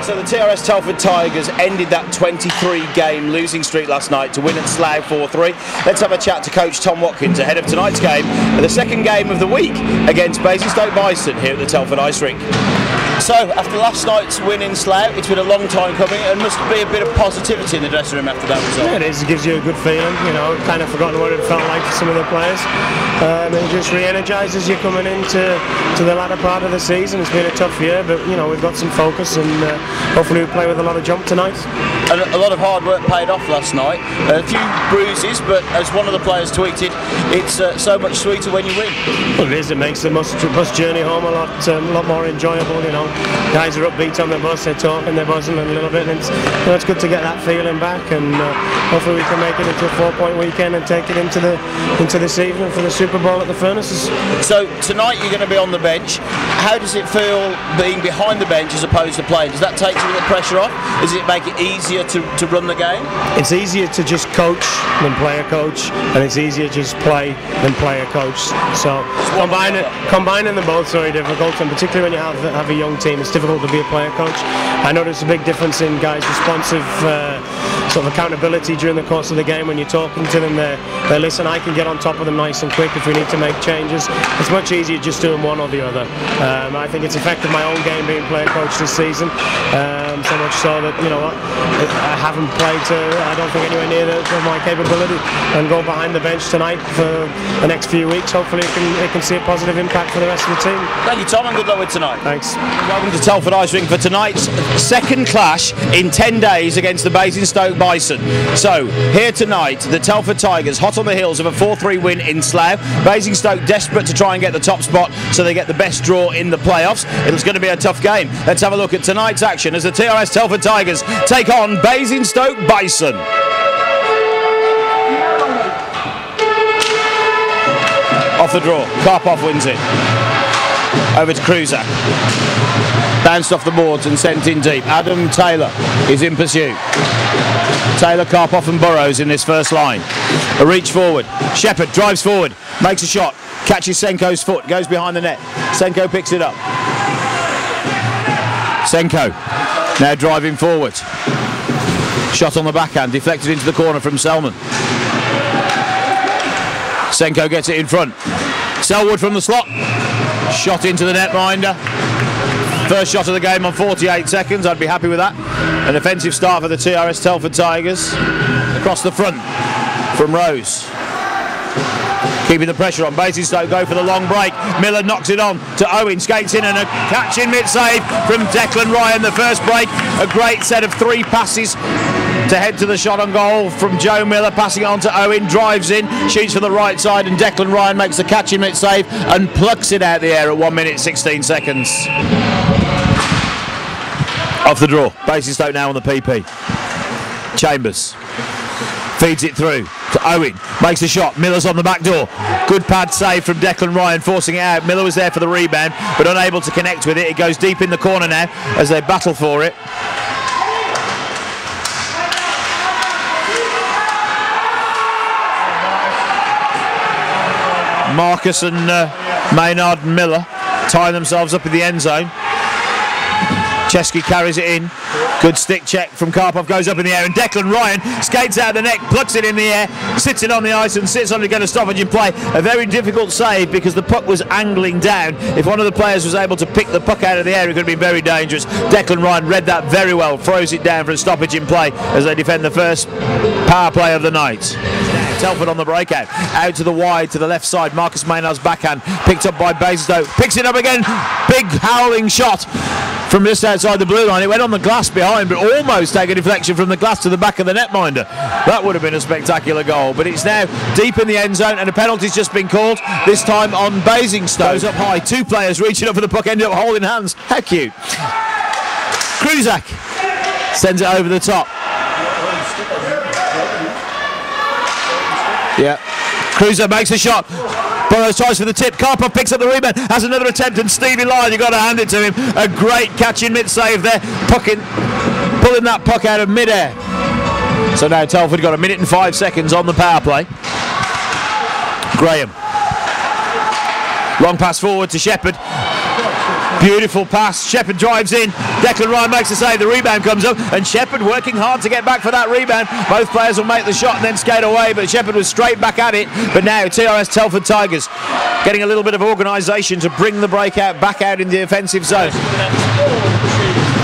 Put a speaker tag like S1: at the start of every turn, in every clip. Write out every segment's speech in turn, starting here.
S1: So the TRS Telford Tigers ended that 23-game losing streak last night to win at Slough 4-3. Let's have a chat to Coach Tom Watkins ahead of tonight's game, the second game of the week against Basingstoke Bison here at the Telford Ice Rink. So, after last night's win in Slough, it's been a long time coming, and must be a bit of positivity in the dressing room after that result.
S2: Yeah, it is. It gives you a good feeling, you know, kind of forgotten what it felt like for some of the players. It just re-energises you coming into the latter part of the season. It's been a tough year, but, you know, we've got some focus, and hopefully we play with a lot of jump tonight.
S1: And a lot of hard work paid off last night. A few bruises, but as one of the players tweeted, it's so much sweeter when you win.
S2: Well, it is. It makes the bus journey home a lot more enjoyable, you know. Guys are upbeat on the bus, they're talking, they're buzzing a little bit, and it's good to get that feeling back, and hopefully we can make it into a 4-point weekend and take it into this evening for the Super Bowl at the Furnaces. So
S1: tonight you're going to be on the bench. How does it feel being behind the bench as opposed to playing? Does that take some of the pressure off? Does it make it easier to run the game?
S2: It's easier to just coach than play a coach, and it's easier to just play than play a coach. So combining them both is very difficult, and particularly when you have a young team, it's difficult to be a player coach. I notice a big difference in guys' responsive sort of accountability during the course of the game. When you're talking to them, they listen. I can get on top of them nice and quick if we need to make changes. It's much easier just doing one or the other. I think it's affected my own game being player coach this season, so much so that, you know, I haven't played to, I don't think, anywhere near my capability, and go behind the bench tonight for the next few weeks. Hopefully it can see a positive impact for the rest of the team.
S1: Thank you, Tom, and good luck with tonight.
S2: Thanks.
S1: Welcome to Telford Ice Rink for tonight's second clash in 10 days against the Basingstoke Bison. So, here tonight, the Telford Tigers, hot on the heels of a 4-3 win in Slough. Basingstoke desperate to try and get the top spot so they get the best draw in the playoffs. It's going to be a tough game. Let's have a look at tonight's action as the TRS Telford Tigers take on Basingstoke Bison. Off the draw, Karpov wins it. Over to Kruzak. Bounced off the boards and sent in deep. Adam Taylor is in pursuit. Taylor, Karpov and Burrows in this first line. A reach forward. Shepherd drives forward, makes a shot, catches Senko's foot, goes behind the net. Senko picks it up. Senko now driving forward. Shot on the backhand, deflected into the corner from Selman. Senko gets it in front. Selwood from the slot. Shot into the netminder. First shot of the game on 48 seconds. I'd be happy with that. An offensive start for the TRS Telford Tigers. Across the front from Rose. Keeping the pressure on. Basingstoke go for the long break. Miller knocks it on to Owen. Skates in and a catch in mid-save from Declan Ryan. The first break. A great set of 3 passes to head to the shot on goal from Joe Miller, passing it on to Owen, drives in, shoots for the right side, and Declan Ryan makes the catch in mid-save and plucks it out the air at 1 minute 16 seconds. Off the draw, Basingstoke now on the PP. Chambers feeds it through to Owen, makes a shot, Miller's on the back door. Good pad save from Declan Ryan, forcing it out. Miller was there for the rebound, but unable to connect with it. It goes deep in the corner now as they battle for it. Marcus and Maynard and Miller tying themselves up in the end zone. Chesky carries it in. Good stick check from Karpov, goes up in the air, and Declan Ryan skates out the neck, plucks it in the air, sits it on the ice and sits on to get a stoppage in play. A very difficult save because the puck was angling down. If one of the players was able to pick the puck out of the air, it could have been very dangerous. Declan Ryan read that very well, throws it down for a stoppage in play as they defend the first power play of the night. Telford on the breakout, out to the wide, to the left side. Marcus Maynard's backhand, picked up by Basingstoke, picks it up again. Big howling shot from just outside the blue line. It went on the glass behind, but almost take a deflection from the glass to the back of the netminder. That would have been a spectacular goal, but it's now deep in the end zone, and a penalty's just been called, this time on Basingstoke. Goes up high, 2 players reaching up for the puck, ended up holding hands. How cute. Kruzak sends it over the top. Yeah, Kruzak makes a shot. Burrows tries for the tip. Karpov picks up the rebound, has another attempt, and Stevie Lyon, you've got to hand it to him. A great catch in mid-save there, pulling that puck out of mid-air. So now Telford got 1 minute and 5 seconds on the power play. Graham. Long pass forward to Shepherd. Beautiful pass. Shepherd drives in. Declan Ryan makes the save. The rebound comes up, and Shepherd working hard to get back for that rebound. Both players will make the shot and then skate away, but Shepherd was straight back at it. But now TRS Telford Tigers getting a little bit of organisation to bring the breakout back out in the offensive zone.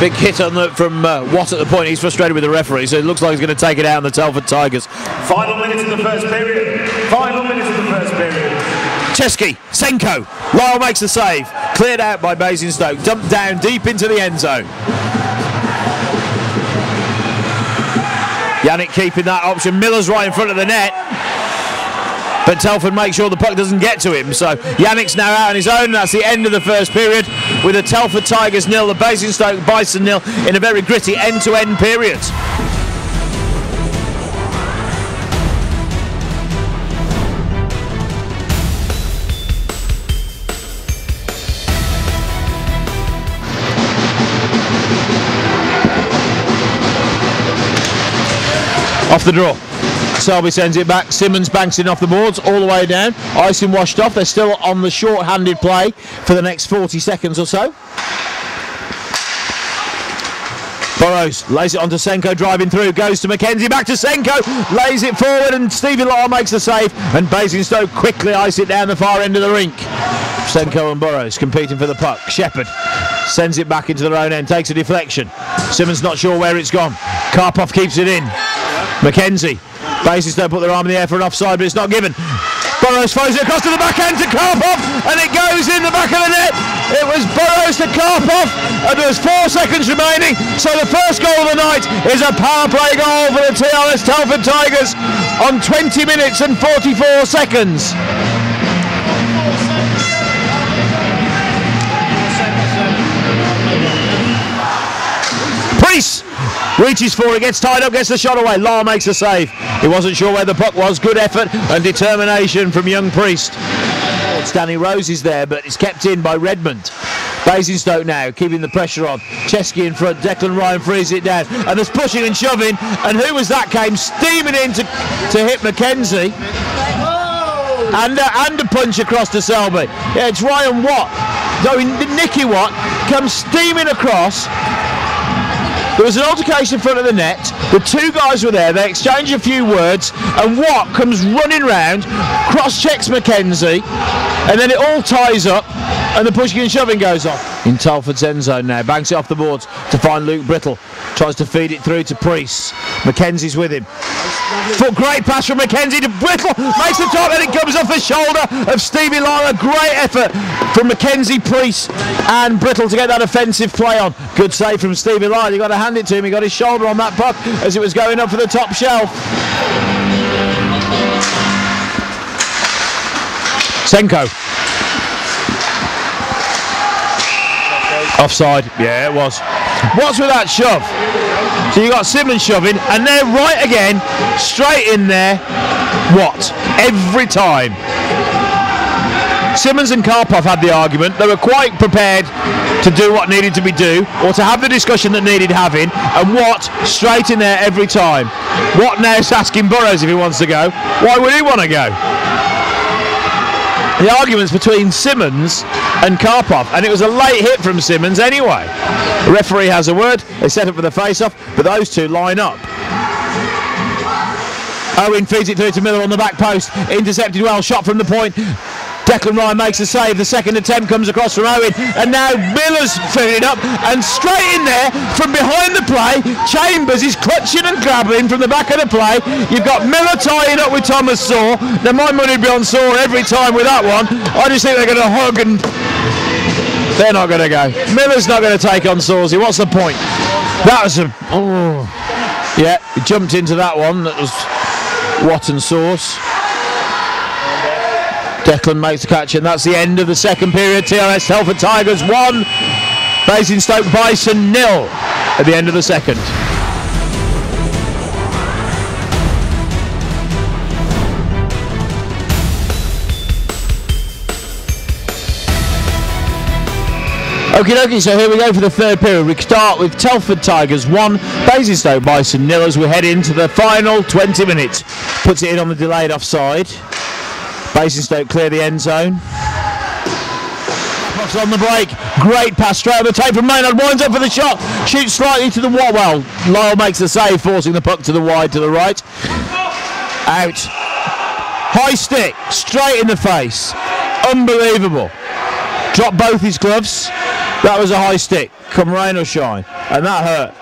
S1: Big hit on from Watt at the point. He's frustrated with the referee, so it looks like he's going to take it out on the Telford Tigers. Final minutes of the first period. Final minutes of the first period. Chesky, Senko, Lyle makes the save. Cleared out by Basingstoke. Dumped down deep into the end zone. Yannick keeping that option. Miller's right in front of the net. But Telford makes sure the puck doesn't get to him. So Yannick's now out on his own. That's the end of the first period with the Telford Tigers 0, the Basingstoke Bison 0 in a very gritty end-to-end period. Off the draw. Selby sends it back. Simmons banks it off the boards all the way down. Icing washed off. They're still on the short-handed play for the next 40 seconds or so. Burrows lays it onto Senko, driving through, goes to Mackenzie, back to Senko, lays it forward, and Stevie Lyle makes the save, and Basingstoke quickly ice it down the far end of the rink. Senko and Burrows competing for the puck. Shepherd sends it back into their own end, takes a deflection. Simmons not sure where it's gone. Karpov keeps it in. Mackenzie. Basingstoke put their arm in the air for an offside, but it's not given. Burrows throws it across to the back end to Karpov, and it goes in the back of the net. It was Burrows to Karpov, and there's 4 seconds remaining. So the first goal of the night is a power play goal for the TRS Telford Tigers on 20 minutes and 44 seconds. Priest reaches for it, gets tied up, gets the shot away. Lyle makes the save. He wasn't sure where the puck was. Good effort and determination from young Priest. Danny Rose is there, but it's kept in by Redmond. Basingstoke now keeping the pressure on. Chesky in front. Declan Ryan frees it down, and there's pushing and shoving. And who was that? Came steaming in to hit Mackenzie. And a punch across to Selby. Yeah, it's Ryan Watt. So Nicky Watt comes steaming across. There was an altercation in front of the net. The two guys were there. They exchange a few words, and Watt comes running round, cross-checks Mackenzie, and then it all ties up, and the pushing and shoving goes off. In Telford's end zone now, banks it off the boards to find Luke Brittle. Tries to feed it through to Priest. Mackenzie's with him. Great pass from Mackenzie to Brittle. Makes the top, and it comes off the shoulder of Stevie Lyle. A great effort from Mackenzie, Priest, and Brittle to get that offensive play on. Good save from Stevie Lyle. You've got to hand it to him. He got his shoulder on that puck as it was going up for the top shelf. Senko. Offside. Yeah, it was. What's with that shove? So you got Simmons shoving, and they're right again, straight in there. What? Every time. Simmons and Karpov had the argument. They were quite prepared to do what needed to be done, or to have the discussion that needed having, and Watt straight in there every time. Watt now is asking Burrows if he wants to go. Why would he want to go? The argument's between Simmons and Karpov, and it was a late hit from Simmons anyway. The referee has a word. They set up for the face-off, but those two line up. Owen feeds it through to Miller on the back post. Intercepted well, shot from the point. Declan Ryan makes a save. The second attempt comes across from Owen, and now Miller's filling it up, and straight in there from behind the play, Chambers is clutching and grabbing from the back of the play. You've got Miller tying up with Thomas Saw. Now my money would be on Saw every time with that one. I just think they're going to hug, and they're not going to go. Miller's not going to take on Sawsey. What's the point? That was a... Oh. Yeah, he jumped into that one. That was Watt and Sauce. Declan makes the catch, and that's the end of the second period. TRS Telford Tigers 1, Basingstoke Bison 0 at the end of the second. Okie dokie, so here we go for the third period. We start with Telford Tigers 1, Basingstoke Bison 0 as we head into the final 20 minutes. Puts it in on the delayed offside. Basingstoke clear the end zone. Shots on the break. Great pass straight on the tape from Maynard. Winds up for the shot. Shoots slightly to the wall. Well, Lyle makes the save, forcing the puck to the wide to the right. Out. High stick. Straight in the face. Unbelievable. Dropped both his gloves. That was a high stick. Come rain or shine. And that hurt.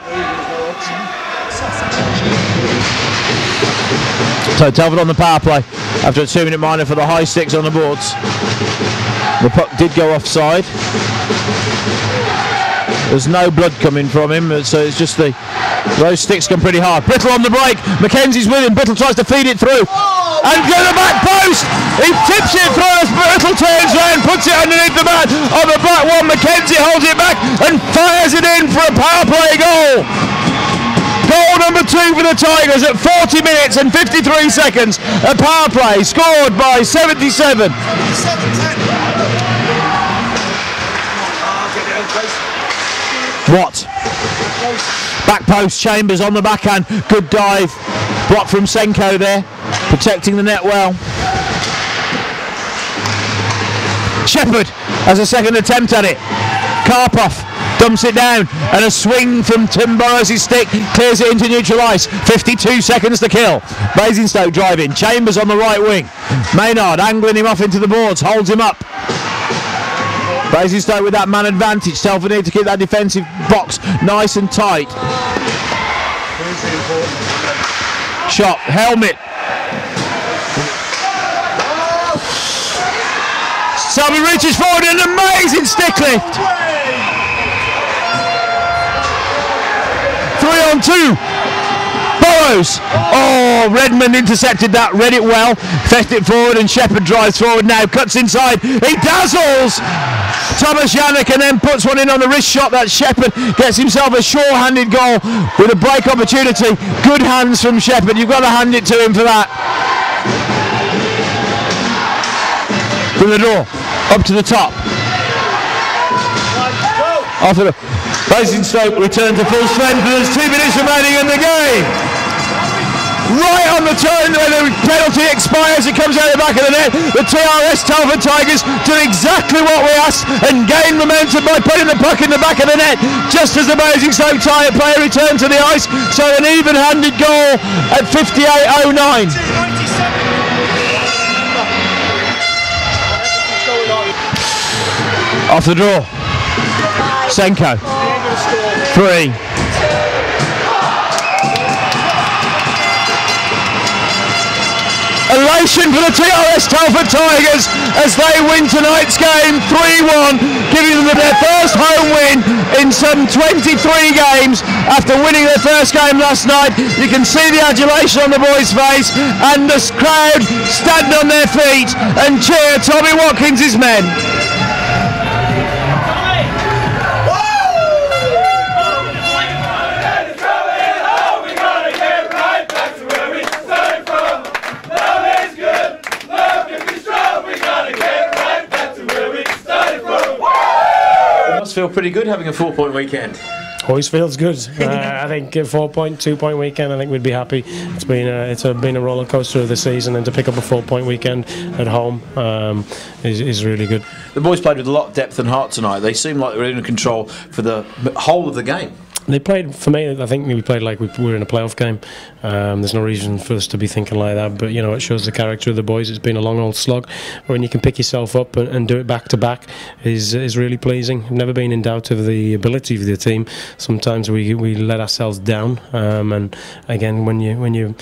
S1: So Telford on the power play after a 2-minute minor for the high sticks on the boards. The puck did go offside. There's no blood coming from him, so it's just those sticks come pretty hard. Brittle on the break. Mackenzie's with him. Brittle tries to feed it through. And go to the back post. He tips it through as Brittle turns round, puts it underneath the man. On the back one, Mackenzie holds it back and fires it in for a power play goal. Goal number 2 for the Tigers at 40 minutes and 53 seconds. A power play scored by 77. What? Back post, Chambers on the backhand. Good dive. Block from Senko there. Protecting the net well. Shepherd has a second attempt at it. Karpov dumps it down, and a swing from Tim Burrows' stick clears it into neutral ice. 52 seconds to kill. Basingstoke driving. Chambers on the right wing. Maynard angling him off into the boards, holds him up. Basingstoke with that man advantage. Telford need to keep that defensive box nice and tight. Shot, helmet. Selby reaches forward, an amazing stick lift. 3-on-2. Burrows. Oh, Redmond intercepted that, read it well, fetched it forward, and Shepherd drives forward now, cuts inside. He dazzles Thomas Yannick and then puts one in on the wrist shot. That Shepherd gets himself a sure-handed goal with a break opportunity. Good hands from Shepherd. You've got to hand it to him for that. From the draw, up to the top. After the Basingstoke return to full strength, and there's 2 minutes remaining in the game. Right on the turn where the penalty expires, it comes out the back of the net. The TRS Telford Tigers do exactly what we asked and gain momentum by putting the puck in the back of the net just as the Basingstoke player returned to the ice. So an even-handed goal at 58:09. Off the draw. Senko. 3. Elation for the TRS Telford Tigers as they win tonight's game 3-1, giving them their first home win in some 23 games after winning their first game last night. You can see the adulation on the boys' face and the crowd stand on their feet and cheer Tommy Watkins' men.
S3: Feel pretty good having a 4-point weekend.
S2: Always feels good. I think a 4-point, 2-point weekend, I think we'd be happy. It's been a roller coaster of the season, and to pick up a 4-point weekend at home is really good.
S3: The boys played with a lot of depth and heart tonight. They seem like they were in control for the whole of the game.
S2: They played, for me, I think we played like we were in a playoff game. There's no reason for us to be thinking like that, but you know, it shows the character of the boys. It's been a long old slog. When you can pick yourself up and do it back to back is really pleasing. I've never been in doubt of the ability of the team. Sometimes we let ourselves down, and again, when you're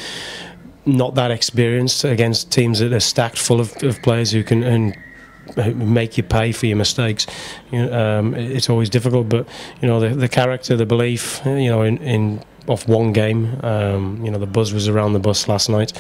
S2: not that experienced against teams that are stacked full of players who can make you pay for your mistakes, you know, it's always difficult. But you know, the character, the belief, you know, in off one game, you know, the buzz was around the bus last night,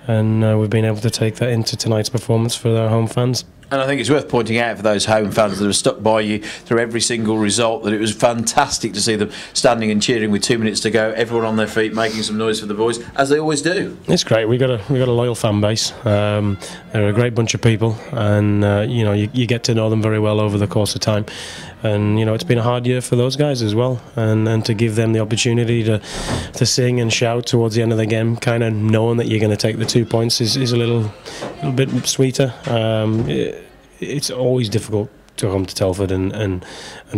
S2: and we've been able to take that into tonight's performance for our home fans.
S3: And I think it's worth pointing out for those home fans that have stuck by you through every single result that it was fantastic to see them standing and cheering with 2 minutes to go, everyone on their feet making some noise for the boys, as they always do.
S2: It's great. We got a loyal fan base. They're a great bunch of people, and you know, you get to know them very well over the course of time. And you know, it's been a hard year for those guys as well, and to give them the opportunity to sing and shout towards the end of the game, kind of knowing that you're going to take the 2 points is a little bit sweeter. It's always difficult come to Telford and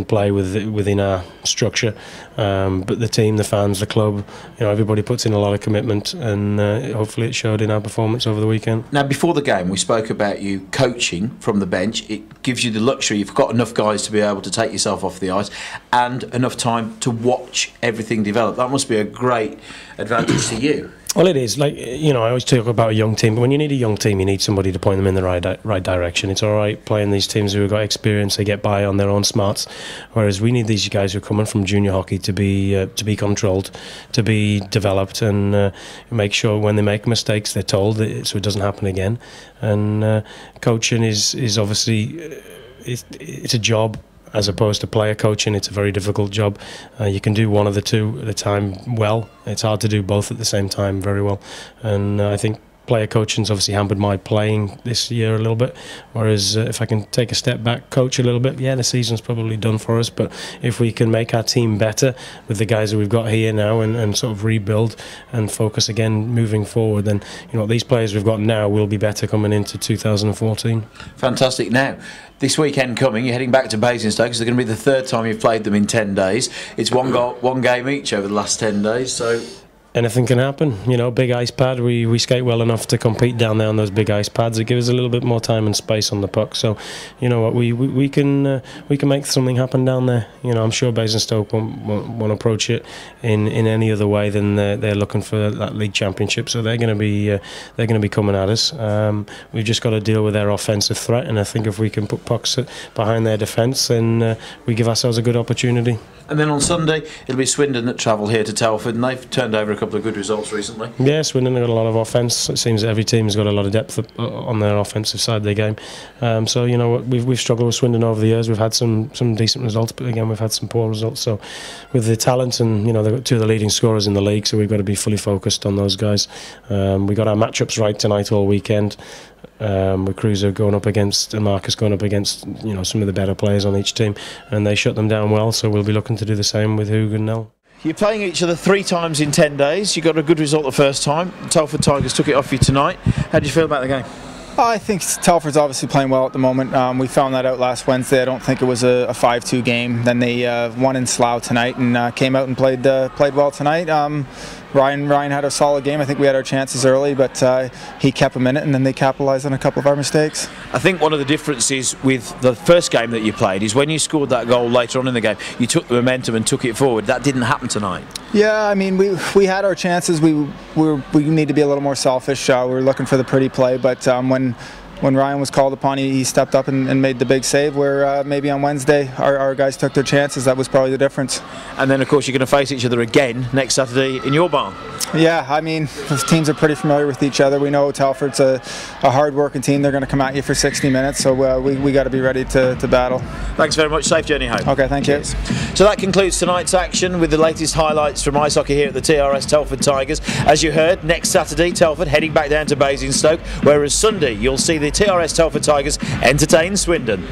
S2: play within our structure. But the team, the fans, the club, everybody puts in a lot of commitment, and hopefully it showed in our performance over the weekend.
S3: Now, before the game, we spoke about you coaching from the bench. It gives you the luxury. You've got enough guys to be able to take yourself off the ice and enough time to watch everything develop. That must be a great advantage to you.
S2: Well, it is. Like, I always talk about a young team, but when you need a young team, you need somebody to point them in the right direction. It's all right playing these teams who have got experience, they get by on their own smarts, whereas we need these guys who are coming from junior hockey to be controlled, to be developed, and make sure when they make mistakes they're told so it doesn't happen again. And coaching is obviously it's a job. As opposed to player coaching, it's a very difficult job. You can do one of the two at a time well. It's hard to do both at the same time very well. And I think player coaching's obviously hampered my playing this year a little bit, whereas if I can take a step back, coach a little bit, yeah, the season's probably done for us, but if we can make our team better with the guys that we've got here now and sort of rebuild and focus again moving forward, then these players we've got now will be better coming into 2014.
S3: Fantastic. Now, this weekend coming, you're heading back to Basingstoke, because it's going to be the third time you've played them in 10 days. It's one game each over the last 10 days, so
S2: anything can happen. Big ice pad. We skate well enough to compete down there on those big ice pads. It gives us a little bit more time and space on the puck. So, what we can make something happen down there. I'm sure Basingstoke won't approach it in any other way than they're looking for that league championship. So they're going to be coming at us. We've just got to deal with their offensive threat, and I think if we can put pucks behind their defence, then we give ourselves a good opportunity.
S3: And then on Sunday, it'll be Swindon that travel here to Telford, and they've turned over a couple of good results recently. Yeah,
S2: Swindon have got a lot of offence. It seems that every team's got a lot of depth on their offensive side of their game. So we've struggled with Swindon over the years. We've had some decent results, but again we've had some poor results. So with the talent, and they've got two of the leading scorers in the league, so we've got to be fully focused on those guys. We got our matchups right tonight all weekend. With Cruiser going up against and Marcus going up against some of the better players on each team, and they shut them down well, so we'll be looking to do the same with Hug and Nell.
S1: You're playing each other 3 times in 10 days. You got a good result the first time. Telford Tigers took it off you tonight. How do you feel about the game?
S4: I think Telford's obviously playing well at the moment. We found that out last Wednesday. I don't think it was a 5-2 game. Then they won in Slough tonight and came out and played well tonight. Ryan had a solid game. I think we had our chances early, but he kept them in it, and then they capitalised on a couple of our mistakes.
S1: I think one of the differences with the first game that you played is when you scored that goal later on in the game, you took the momentum and took it forward. That didn't happen tonight.
S4: Yeah, I mean, we had our chances. We need to be a little more selfish. We were looking for the pretty play, but when Ryan was called upon, he stepped up and made the big save, where maybe on Wednesday our guys took their chances. That was probably the difference.
S1: And then, of course, you're going to face each other again next Saturday in your barn.
S4: Yeah, I mean, the teams are pretty familiar with each other. We know Telford's a hard-working team. They're going to come at you for 60 minutes, so we got to be ready to battle.
S1: Thanks very much. Safe journey home.
S4: Okay, thank you.
S1: So that concludes tonight's action with the latest highlights from ice hockey here at the TRS Telford Tigers. As you heard, next Saturday, Telford heading back down to Basingstoke, whereas Sunday you'll see the TRS Telford Tigers entertain Swindon.